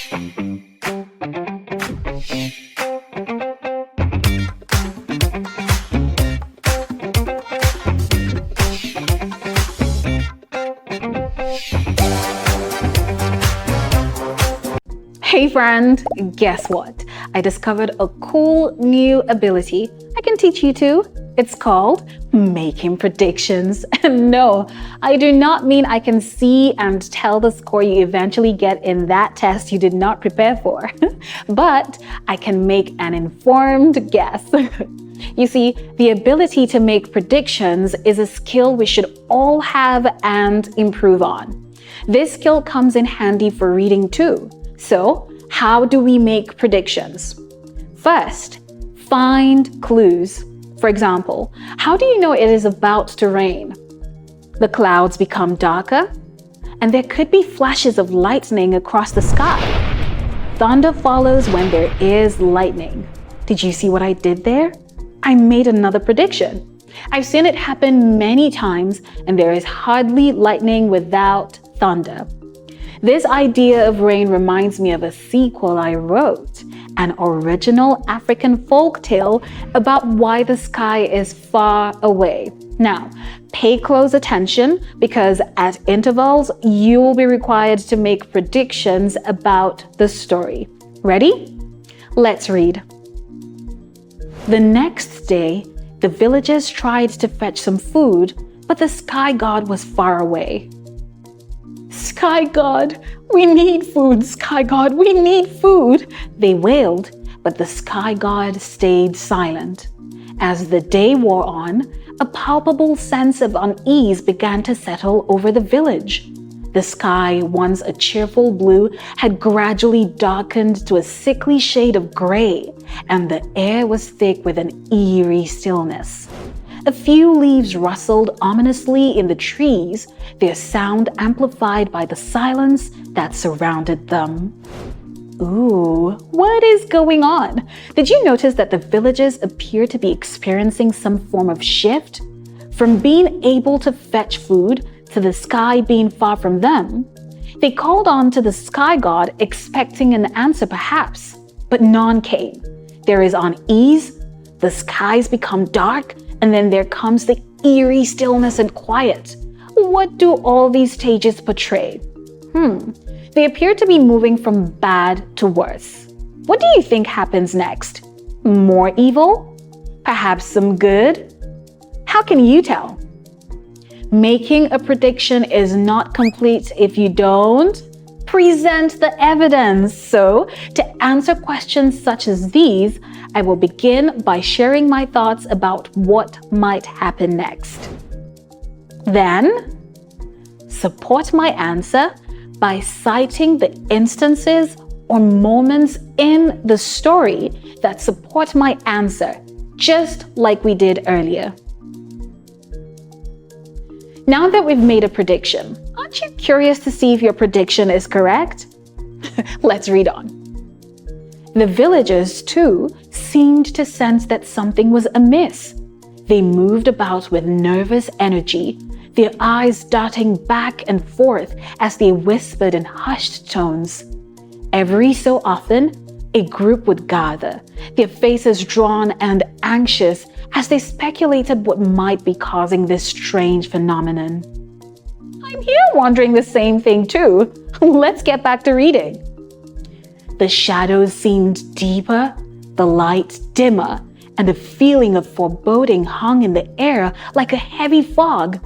Hey friend, guess what? I discovered a cool new ability I can teach you too. It's called making predictions. And no, I do not mean I can see and tell the score you eventually get in that test you did not prepare for, but I can make an informed guess. You see, the ability to make predictions is a skill we should all have and improve on. This skill comes in handy for reading too. So, how do we make predictions? First, find clues. For example, how do you know it is about to rain? The clouds become darker, and there could be flashes of lightning across the sky. Thunder follows when there is lightning. Did you see what I did there? I made another prediction. I've seen it happen many times, and there is hardly lightning without thunder. This idea of rain reminds me of a sequel I wrote, an original African folktale about why the sky is far away. Now, pay close attention because at intervals, you will be required to make predictions about the story. Ready? Let's read. The next day, the villagers tried to fetch some food, but the sky god was far away. Sky God, we need food, Sky God, we need food, they wailed, but the Sky God stayed silent. As the day wore on, a palpable sense of unease began to settle over the village. The sky, once a cheerful blue, had gradually darkened to a sickly shade of gray, and the air was thick with an eerie stillness. A few leaves rustled ominously in the trees, their sound amplified by the silence that surrounded them. Ooh, what is going on? Did you notice that the villagers appear to be experiencing some form of shift? From being able to fetch food to the sky being far from them. They called on to the sky god expecting an answer perhaps, but none came. There is unease, the skies become dark, and then there comes the eerie stillness and quiet. What do all these stages portray? They appear to be moving from bad to worse. What do you think happens next? More evil? Perhaps some good? How can you tell? Making a prediction is not complete if you don't present the evidence. So, to answer questions such as these, I will begin by sharing my thoughts about what might happen next. Then, support my answer by citing the instances or moments in the story that support my answer, just like we did earlier. Now that we've made a prediction, aren't you curious to see if your prediction is correct? Let's read on. The villagers, too, seemed to sense that something was amiss. They moved about with nervous energy, their eyes darting back and forth as they whispered in hushed tones. Every so often, a group would gather, their faces drawn and anxious as they speculated what might be causing this strange phenomenon. I'm here wondering the same thing too. Let's get back to reading. The shadows seemed deeper, the light dimmer, and a feeling of foreboding hung in the air like a heavy fog.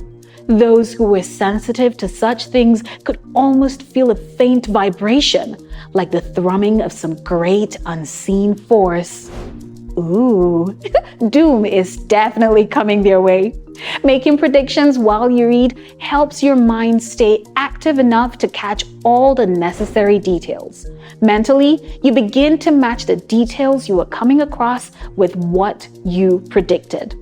Those who were sensitive to such things could almost feel a faint vibration, like the thrumming of some great unseen force. Ooh, doom is definitely coming their way. Making predictions while you read helps your mind stay active enough to catch all the necessary details. Mentally, you begin to match the details you are coming across with what you predicted.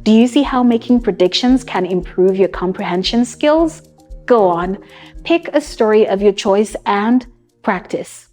Do you see how making predictions can improve your comprehension skills? Go on, pick a story of your choice and practice.